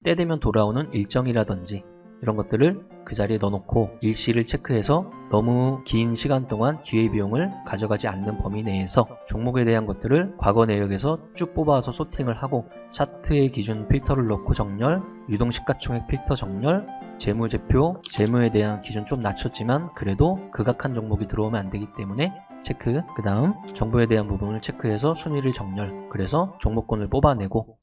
때 되면 돌아오는 일정이라든지 이런 것들을 그 자리에 넣어놓고 일시를 체크해서 너무 긴 시간 동안 기회비용을 가져가지 않는 범위 내에서 종목에 대한 것들을 과거 내역에서 쭉 뽑아서 소팅을 하고 차트의 기준 필터를 넣고 정렬, 유동시가총액 필터 정렬, 재무제표, 재무에 대한 기준 좀 낮췄지만 그래도 극악한 종목이 들어오면 안 되기 때문에 체크, 그 다음 정보에 대한 부분을 체크해서 순위를 정렬, 그래서 종목군을 뽑아내고.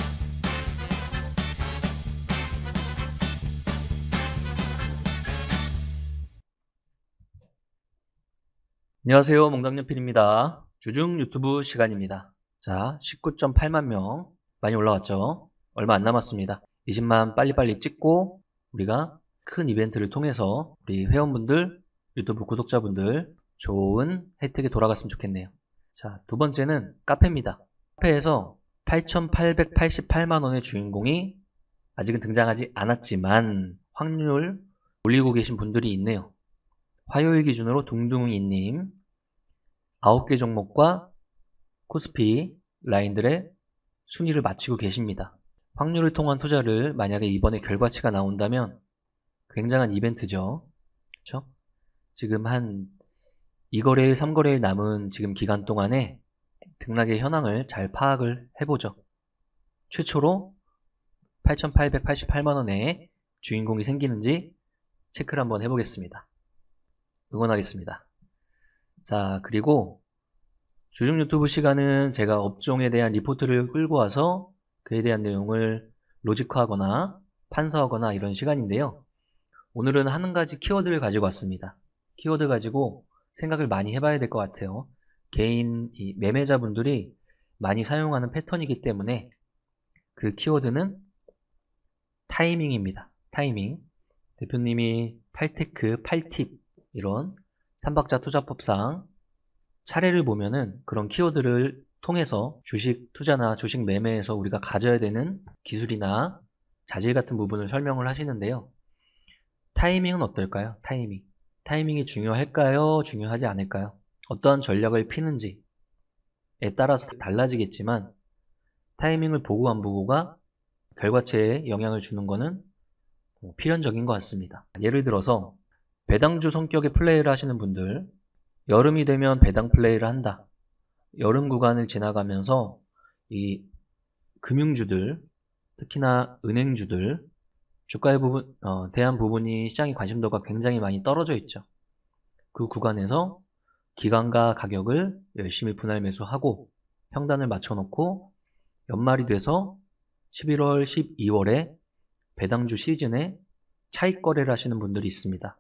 안녕하세요, 몽당연필입니다. 주중 유튜브 시간입니다. 자, 19.8만 명 많이 올라왔죠? 얼마 안 남았습니다. 20만 빨리빨리 찍고 우리가 큰 이벤트를 통해서 우리 회원분들, 유튜브 구독자분들 좋은 혜택이 돌아갔으면 좋겠네요. 자, 두 번째는 카페입니다. 카페에서 8,888만 원의 주인공이 아직은 등장하지 않았지만 확률 올리고 계신 분들이 있네요. 화요일 기준으로 둥둥이님 9개 종목과 코스피 라인들의 순위를 마치고 계십니다. 확률을 통한 투자를 만약에 이번에 결과치가 나온다면 굉장한 이벤트죠. 그렇죠? 지금 한 2거래일, 3거래일 남은 지금 기간 동안에 등락의 현황을 잘 파악을 해보죠. 최초로 8,888만 원의 주인공이 생기는지 체크를 한번 해보겠습니다. 응원하겠습니다. 자, 그리고 주중 유튜브 시간은 제가 업종에 대한 리포트를 끌고 와서 그에 대한 내용을 로직화하거나 판서하거나 이런 시간인데요. 오늘은 한 가지 키워드를 가지고 왔습니다. 키워드 가지고 생각을 많이 해봐야 될 것 같아요. 개인 매매자분들이 많이 사용하는 패턴이기 때문에 그 키워드는 타이밍입니다. 타이밍. 대표님이 8테크, 8팁 이런 3박자 투자법상 차례를 보면은 그런 키워드를 통해서 주식 투자나 주식 매매에서 우리가 가져야 되는 기술이나 자질 같은 부분을 설명을 하시는데요. 타이밍은 어떨까요? 타이밍. 타이밍이 중요할까요? 중요하지 않을까요? 어떠한 전략을 피는지에 따라서 달라지겠지만 타이밍을 보고 안 보고가 결과체에 영향을 주는 것은 필연적인 것 같습니다. 예를 들어서 배당주 성격의 플레이를 하시는 분들, 여름이 되면 배당 플레이를 한다. 여름 구간을 지나가면서 이 금융주들, 특히나 은행주들, 주가에 대한 부분이 시장의 관심도가 굉장히 많이 떨어져 있죠. 그 구간에서 기간과 가격을 열심히 분할 매수하고 평단을 맞춰놓고 연말이 돼서 11월, 12월에 배당주 시즌에 차익 거래를 하시는 분들이 있습니다.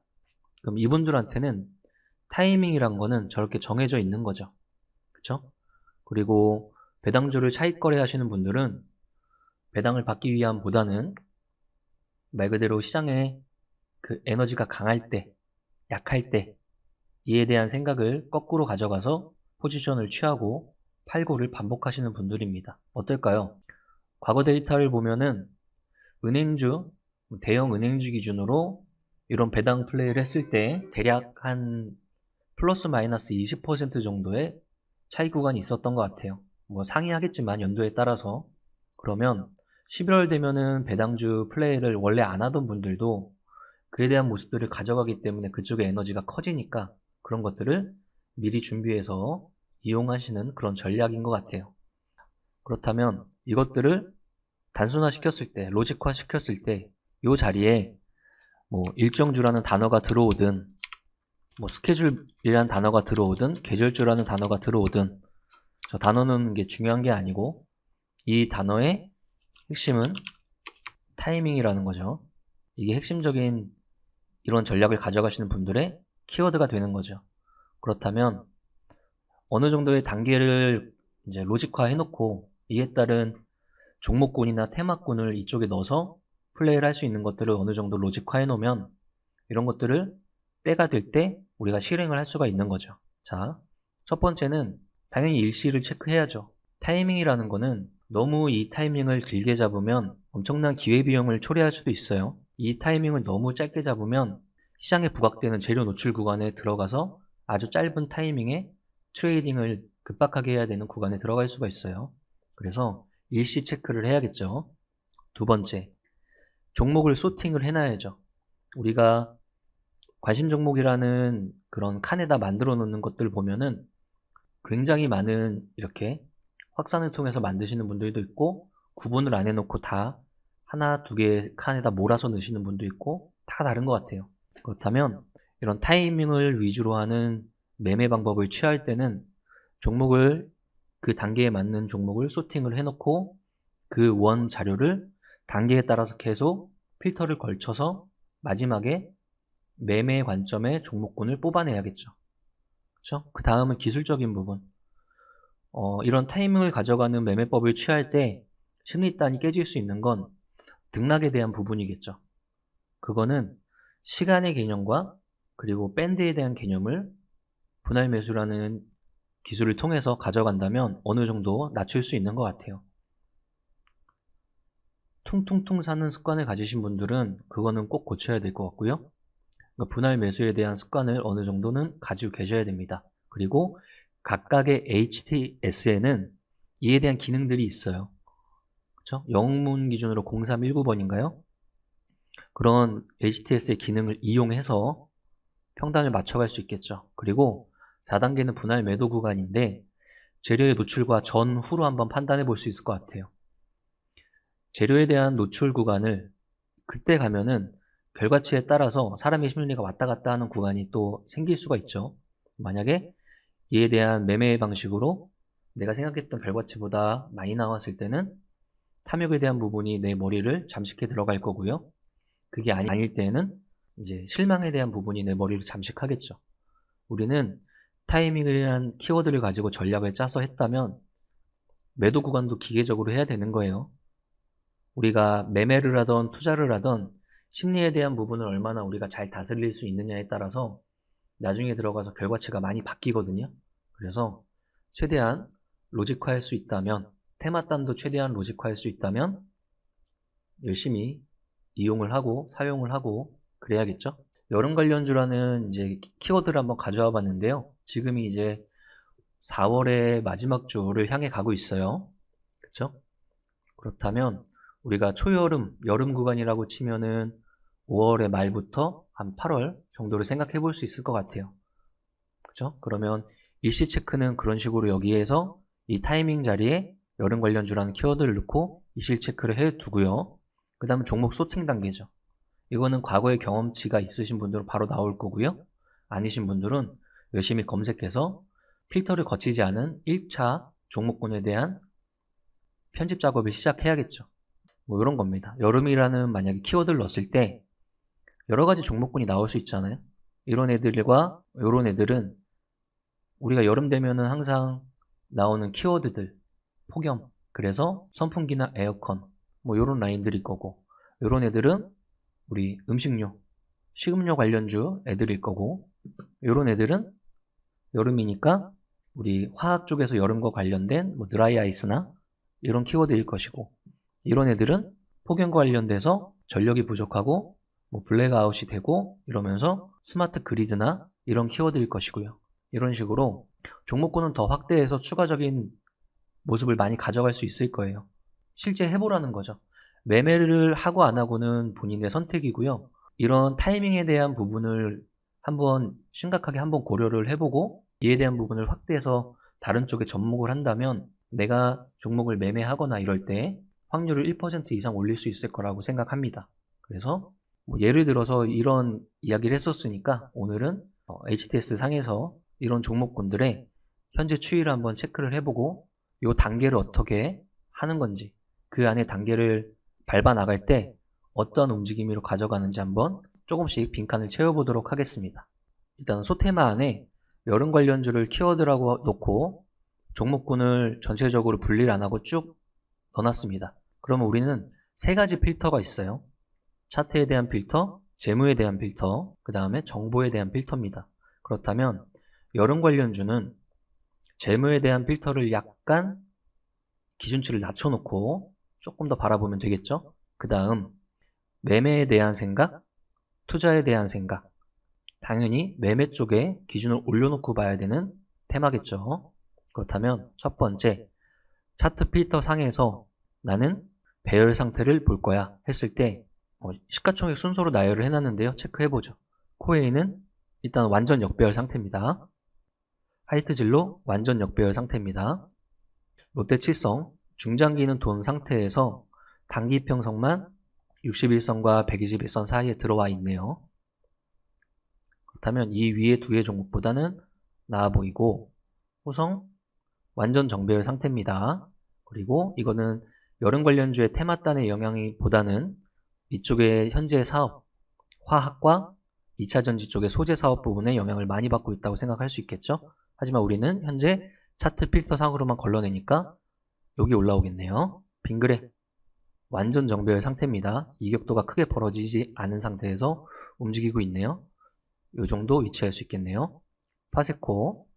그럼 이분들한테는 타이밍이란 거는 저렇게 정해져 있는 거죠. 그쵸? 그리고 배당주를 차익 거래하시는 분들은 배당을 받기 위함보다는 말 그대로 시장에 그 에너지가 강할 때, 약할 때 이에 대한 생각을 거꾸로 가져가서 포지션을 취하고 팔고를 반복하시는 분들입니다. 어떨까요? 과거 데이터를 보면은 은행주, 대형 은행주 기준으로 이런 배당 플레이를 했을 때 대략 한 플러스 마이너스 20% 정도의 차익 구간이 있었던 것 같아요. 뭐 상이하겠지만 연도에 따라서. 그러면 11월 되면은 배당주 플레이를 원래 안 하던 분들도 그에 대한 모습들을 가져가기 때문에 그쪽의 에너지가 커지니까 그런 것들을 미리 준비해서 이용하시는 그런 전략인 것 같아요. 그렇다면 이것들을 단순화 시켰을 때, 로직화 시켰을 때 이 자리에 뭐 일정주라는 단어가 들어오든 뭐 스케줄이라는 단어가 들어오든 계절주라는 단어가 들어오든 저 단어는 게 중요한 게 아니고 이 단어의 핵심은 타이밍이라는 거죠. 이게 핵심적인 이런 전략을 가져가시는 분들의 키워드가 되는 거죠. 그렇다면 어느 정도의 단계를 이제 로직화 해놓고 이에 따른 종목군이나 테마군을 이쪽에 넣어서 플레이를 할 수 있는 것들을 어느 정도 로직화 해놓으면 이런 것들을 때가 될 때 우리가 실행을 할 수가 있는 거죠. 자, 첫 번째는 당연히 일시를 체크해야죠. 타이밍이라는 거는 너무 이 타이밍을 길게 잡으면 엄청난 기회비용을 초래할 수도 있어요. 이 타이밍을 너무 짧게 잡으면 시장에 부각되는 재료 노출 구간에 들어가서 아주 짧은 타이밍에 트레이딩을 급박하게 해야 되는 구간에 들어갈 수가 있어요. 그래서 일시 체크를 해야겠죠. 두 번째, 종목을 소팅을 해놔야죠. 우리가 관심 종목이라는 그런 칸에다 만들어 놓는 것들 보면은 굉장히 많은 이렇게 확산을 통해서 만드시는 분들도 있고, 구분을 안 해놓고 다 하나, 두 개 칸에다 몰아서 넣으시는 분도 있고, 다 다른 것 같아요. 그렇다면 이런 타이밍을 위주로 하는 매매 방법을 취할 때는 종목을, 그 단계에 맞는 종목을 소팅을 해놓고 그 원 자료를 단계에 따라서 계속 필터를 걸쳐서 마지막에 매매 관점의 종목군을 뽑아내야겠죠. 그렇죠? 그 다음은 기술적인 부분. 이런 타이밍을 가져가는 매매법을 취할 때 심리단이 깨질 수 있는 건 등락에 대한 부분이겠죠. 그거는 시간의 개념과 그리고 밴드에 대한 개념을 분할 매수라는 기술을 통해서 가져간다면 어느 정도 낮출 수 있는 것 같아요. 퉁퉁퉁 사는 습관을 가지신 분들은 그거는 꼭 고쳐야 될 것 같고요. 그러니까 분할 매수에 대한 습관을 어느 정도는 가지고 계셔야 됩니다. 그리고 각각의 HTS에는 이에 대한 기능들이 있어요. 그렇죠? 영문 기준으로 0319번인가요? 그런 HTS의 기능을 이용해서 평단을 맞춰갈 수 있겠죠. 그리고 4단계는 분할 매도 구간인데 재료의 노출과 전후로 한번 판단해 볼 수 있을 것 같아요. 재료에 대한 노출 구간을 그때 가면은 결과치에 따라서 사람의 심리가 왔다 갔다 하는 구간이 또 생길 수가 있죠. 만약에 이에 대한 매매 방식으로 내가 생각했던 결과치보다 많이 나왔을 때는 탐욕에 대한 부분이 내 머리를 잠식해 들어갈 거고요. 그게 아닐 때는 이제 실망에 대한 부분이 내 머리를 잠식하겠죠. 우리는 타이밍이라는 키워드를 가지고 전략을 짜서 했다면 매도 구간도 기계적으로 해야 되는 거예요. 우리가 매매를 하던 투자를 하던 심리에 대한 부분을 얼마나 우리가 잘 다스릴 수 있느냐에 따라서 나중에 들어가서 결과치가 많이 바뀌거든요. 그래서 최대한 로직화할 수 있다면, 테마단도 최대한 로직화할 수 있다면 열심히 이용을 하고 사용을 하고 그래야겠죠. 여름 관련주라는 이제 키워드를 한번 가져와 봤는데요. 지금이 이제 4월의 마지막 주를 향해 가고 있어요. 그렇죠? 그렇다면 우리가 초여름, 여름 구간이라고 치면은 5월의 말부터 한 8월 정도를 생각해 볼 수 있을 것 같아요. 그렇죠? 그러면 일시 체크는 그런 식으로 여기에서 이 타이밍 자리에 여름 관련주라는 키워드를 넣고 일시 체크를 해 두고요. 그 다음에 종목 소팅 단계죠. 이거는 과거의 경험치가 있으신 분들은 바로 나올 거고요. 아니신 분들은 열심히 검색해서 필터를 거치지 않은 1차 종목군에 대한 편집 작업을 시작해야겠죠. 뭐 이런 겁니다. 여름이라는 만약에 키워드를 넣었을 때 여러 가지 종목군이 나올 수 있잖아요. 이런 애들과 이런 애들은 우리가 여름 되면은 항상 나오는 키워드들, 폭염, 그래서 선풍기나 에어컨, 뭐 이런 라인들일 거고, 이런 애들은 우리 음식료, 식음료 관련주 애들일 거고, 이런 애들은 여름이니까 우리 화학 쪽에서 여름과 관련된 뭐 드라이 아이스나 이런 키워드일 것이고, 이런 애들은 폭염과 관련돼서 전력이 부족하고 뭐 블랙아웃이 되고 이러면서 스마트 그리드나 이런 키워드일 것이고요. 이런 식으로 종목군은 더 확대해서 추가적인 모습을 많이 가져갈 수 있을 거예요. 실제 해보라는 거죠. 매매를 하고 안 하고는 본인의 선택이고요. 이런 타이밍에 대한 부분을 한번 심각하게 한번 고려를 해보고 이에 대한 부분을 확대해서 다른 쪽에 접목을 한다면 내가 종목을 매매하거나 이럴 때 확률을 1% 이상 올릴 수 있을 거라고 생각합니다. 그래서 뭐 예를 들어서 이런 이야기를 했었으니까 오늘은 HTS 상에서 이런 종목군들의 현재 추이를 한번 체크를 해보고 이 단계를 어떻게 하는 건지 그 안에 단계를 밟아 나갈 때 어떤 움직임으로 가져가는지 한번 조금씩 빈칸을 채워보도록 하겠습니다. 일단 소테마 안에 여름 관련주를 키워드라고 놓고 종목군을 전체적으로 분리를 안 하고 쭉 넣어놨습니다. 그러면 우리는 세 가지 필터가 있어요. 차트에 대한 필터, 재무에 대한 필터, 그 다음에 정보에 대한 필터입니다. 그렇다면 여름 관련주는 재무에 대한 필터를 약간 기준치를 낮춰놓고 조금 더 바라보면 되겠죠? 그 다음 매매에 대한 생각, 투자에 대한 생각, 당연히 매매 쪽에 기준을 올려놓고 봐야 되는 테마겠죠. 그렇다면 첫 번째, 차트 필터 상에서 나는 배열 상태를 볼 거야 했을 때 시가총액 순서로 나열을 해놨는데요. 체크해보죠. 코웨이는 일단 완전 역배열 상태입니다. 하이트진로 완전 역배열 상태입니다. 롯데칠성 중장기는 돈 상태에서 단기 이평선만 61선과 121선 사이에 들어와 있네요. 그렇다면 이 위에 두 개 종목보다는 나아 보이고, 후성 완전 정배열 상태입니다. 그리고 이거는 여름 관련주의 테마단의 영향이 보다는 이쪽에 현재 사업, 화학과 2차전지 쪽의 소재 사업 부분에 영향을 많이 받고 있다고 생각할 수 있겠죠. 하지만 우리는 현재 차트 필터상으로만 걸러내니까 여기 올라오겠네요. 빙그레 완전 정배열 상태입니다. 이격도가 크게 벌어지지 않은 상태에서 움직이고 있네요. 이 정도 위치할 수 있겠네요. 파세코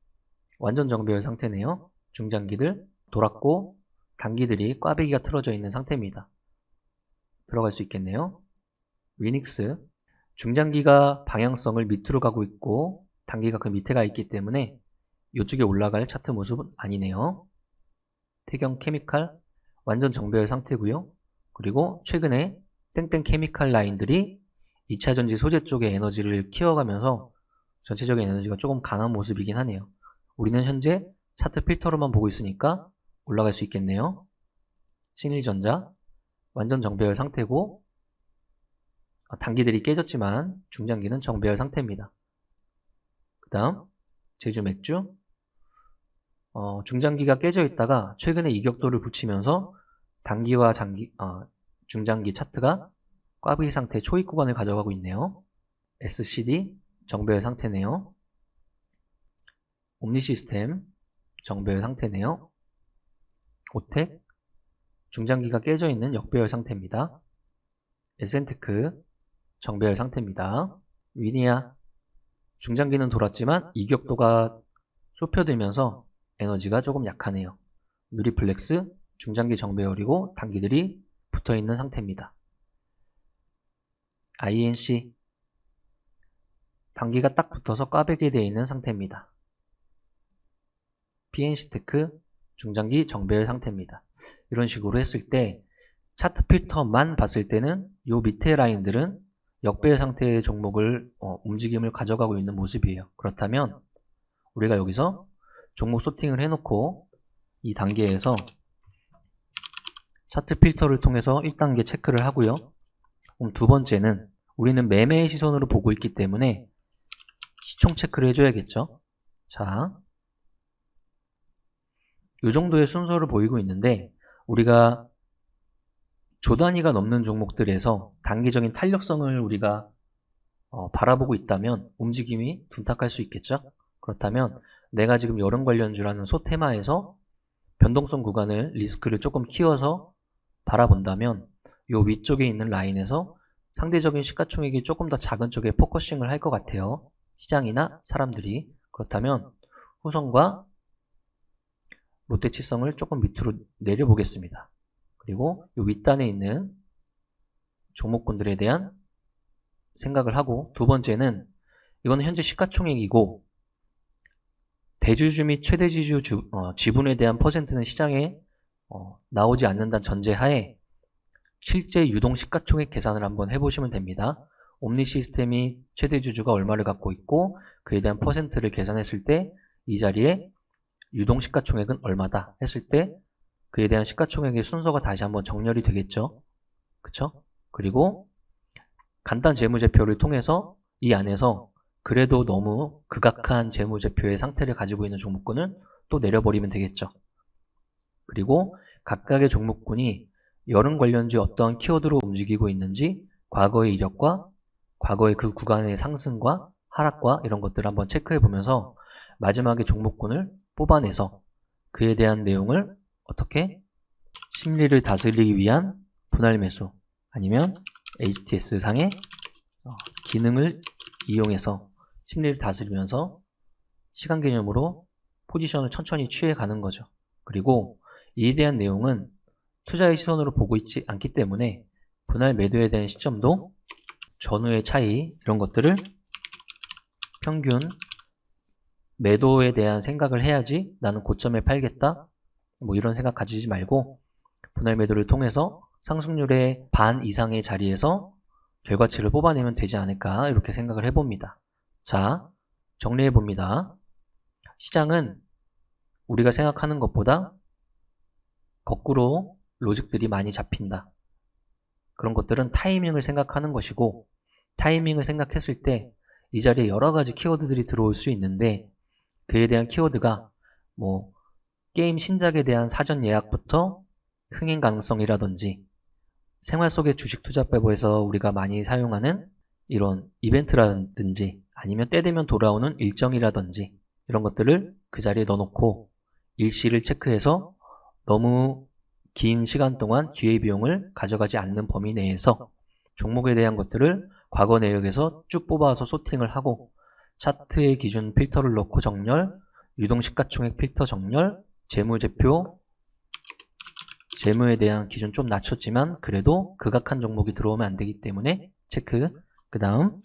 완전 정배열 상태네요. 중장기들 돌았고 단기들이 꽈배기가 틀어져 있는 상태입니다. 들어갈 수 있겠네요. 위닉스 중장기가 방향성을 밑으로 가고 있고 단기가 그 밑에 가 있기 때문에 이쪽에 올라갈 차트 모습은 아니네요. 태경 케미칼 완전 정배열 상태고요. 그리고 최근에 땡땡 케미칼 라인들이 2차전지 소재 쪽의 에너지를 키워가면서 전체적인 에너지가 조금 강한 모습이긴 하네요. 우리는 현재 차트 필터로만 보고 있으니까 올라갈 수 있겠네요. 신일전자 완전 정배열 상태고 단기들이 깨졌지만 중장기는 정배열 상태입니다. 그 다음 제주맥주 중장기가 깨져 있다가 최근에 이격도를 붙이면서 단기와 중장기 차트가 꽈배기 상태 초입 구간을 가져가고 있네요. SCD 정배열 상태네요. 옴니시스템 정배열 상태네요. 오텍 중장기가 깨져 있는 역배열 상태입니다. 에센테크 정배열 상태입니다. 위니아 중장기는 돌았지만 이격도가 좁혀들면서 에너지가 조금 약하네요. 누리플렉스 중장기 정배열이고 단기들이 붙어있는 상태입니다. INC 단기가 딱 붙어서 꽈배기 되어 있는 상태입니다. PNC테크 중장기 정배열 상태입니다. 이런 식으로 했을 때 차트 필터만 봤을 때는 이 밑에 라인들은 역배열 상태의 종목을 움직임을 가져가고 있는 모습이에요. 그렇다면 우리가 여기서 종목 소팅을 해놓고 이 단계에서 차트 필터를 통해서 1단계 체크를 하고요. 그럼 두 번째는 우리는 매매의 시선으로 보고 있기 때문에 시총 체크를 해줘야겠죠. 자, 이 정도의 순서를 보이고 있는데 우리가 조단위가 넘는 종목들에서 단기적인 탄력성을 우리가 바라보고 있다면 움직임이 둔탁할 수 있겠죠. 그렇다면 내가 지금 여름 관련주라는 소테마에서 변동성 구간을 리스크를 조금 키워서 바라본다면 이 위쪽에 있는 라인에서 상대적인 시가총액이 조금 더 작은 쪽에 포커싱을 할 것 같아요. 시장이나 사람들이. 그렇다면 후성과 롯데칠성을 조금 밑으로 내려보겠습니다. 그리고 이 윗단에 있는 종목군들에 대한 생각을 하고, 두 번째는 이거는 현재 시가총액이고 대주주 및 최대주주 지분에 대한 퍼센트는 시장에 나오지 않는다는 전제하에 실제 유동 시가총액 계산을 한번 해보시면 됩니다. 옴니 시스템이 최대주주가 얼마를 갖고 있고 그에 대한 퍼센트를 계산했을 때 이 자리에 유동 시가총액은 얼마다 했을 때 그에 대한 시가총액의 순서가 다시 한번 정렬이 되겠죠. 그쵸? 그리고 간단 재무제표를 통해서 이 안에서 그래도 너무 극악한 재무제표의 상태를 가지고 있는 종목군은 또 내려버리면 되겠죠. 그리고 각각의 종목군이 여름 관련주 어떠한 키워드로 움직이고 있는지 과거의 이력과 과거의 그 구간의 상승과 하락과 이런 것들을 한번 체크해 보면서 마지막에 종목군을 뽑아내서 그에 대한 내용을 어떻게 심리를 다스리기 위한 분할 매수 아니면 HTS 상의 기능을 이용해서 심리를 다스리면서 시간 개념으로 포지션을 천천히 취해 가는 거죠. 그리고 이에 대한 내용은 투자의 시선으로 보고 있지 않기 때문에 분할 매도에 대한 시점도 전후의 차이 이런 것들을 평균 매도에 대한 생각을 해야지 나는 고점에 팔겠다 뭐 이런 생각 가지지 말고 분할 매도를 통해서 상승률의 반 이상의 자리에서 결과치를 뽑아내면 되지 않을까 이렇게 생각을 해봅니다. 자, 정리해봅니다. 시장은 우리가 생각하는 것보다 거꾸로 로직들이 많이 잡힌다. 그런 것들은 타이밍을 생각하는 것이고, 타이밍을 생각했을 때 이 자리에 여러 가지 키워드들이 들어올 수 있는데, 그에 대한 키워드가 뭐 게임 신작에 대한 사전 예약부터 흥행 가능성이라든지, 생활 속의 주식 투자법에서 우리가 많이 사용하는 이런 이벤트라든지, 아니면 때 되면 돌아오는 일정이라든지, 이런 것들을 그 자리에 넣어놓고 일시를 체크해서 너무 긴 시간 동안 기회비용을 가져가지 않는 범위 내에서 종목에 대한 것들을 과거 내역에서 쭉 뽑아서 소팅을 하고, 차트의 기준 필터를 넣고 정렬, 유동시가총액 필터 정렬, 재무제표, 재무에 대한 기준 좀 낮췄지만 그래도 극악한 종목이 들어오면 안 되기 때문에 체크. 그 다음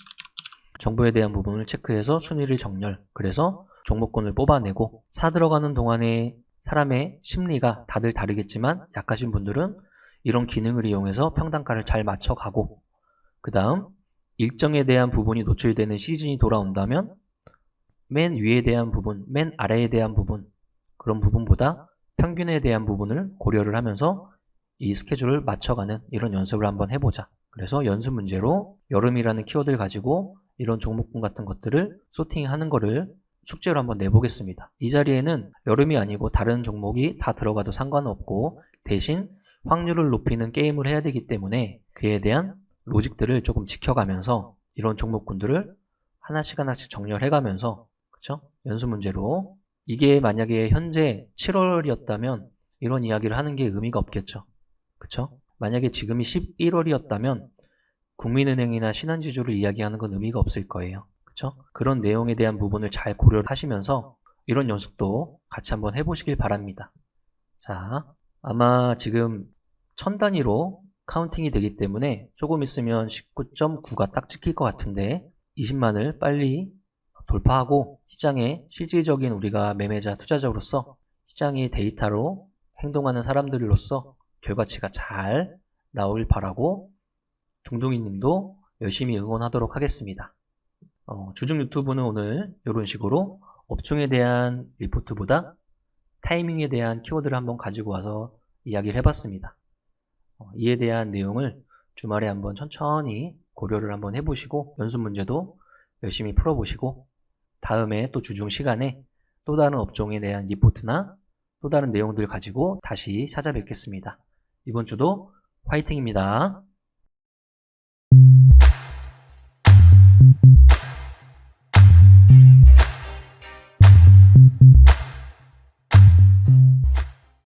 정보에 대한 부분을 체크해서 순위를 정렬. 그래서 종목군을 뽑아내고, 사 들어가는 동안에 사람의 심리가 다들 다르겠지만 약하신 분들은 이런 기능을 이용해서 평단가를 잘 맞춰가고, 그 다음 일정에 대한 부분이 노출되는 시즌이 돌아온다면 맨 위에 대한 부분, 맨 아래에 대한 부분, 그런 부분보다 평균에 대한 부분을 고려를 하면서 이 스케줄을 맞춰가는 이런 연습을 한번 해보자. 그래서 연습 문제로 여름이라는 키워드를 가지고 이런 종목군 같은 것들을 소팅하는 거를 숙제로 한번 내보겠습니다. 이 자리에는 여름이 아니고 다른 종목이 다 들어가도 상관없고, 대신 확률을 높이는 게임을 해야 되기 때문에 그에 대한 로직들을 조금 지켜가면서 이런 종목군들을 하나씩 정렬해가면서, 그쵸? 연습 문제로. 이게 만약에 현재 7월이었다면 이런 이야기를 하는 게 의미가 없겠죠. 그쵸? 만약에 지금이 11월이었다면 국민은행이나 신한지주를 이야기하는 건 의미가 없을 거예요. 그쵸? 그런 내용에 대한 부분을 잘 고려를 하시면서 이런 연습도 같이 한번 해보시길 바랍니다. 자, 아마 지금 1000단위로 카운팅이 되기 때문에 조금 있으면 19.9가 딱 찍힐 것 같은데, 20만을 빨리 돌파하고 시장에 실질적인 우리가 매매자 투자자로서 시장의 데이터로 행동하는 사람들로서 결과치가 잘 나오길 바라고, 둥둥이 님도 열심히 응원하도록 하겠습니다. 주중 유튜브는 오늘 이런 식으로 업종에 대한 리포트보다 타이밍에 대한 키워드를 한번 가지고 와서 이야기를 해봤습니다. 이에 대한 내용을 주말에 한번 천천히 고려를 한번 해보시고 연습 문제도 열심히 풀어보시고, 다음에 또 주중 시간에 또 다른 업종에 대한 리포트나 또 다른 내용들 가지고 다시 찾아뵙겠습니다. 이번 주도 화이팅입니다.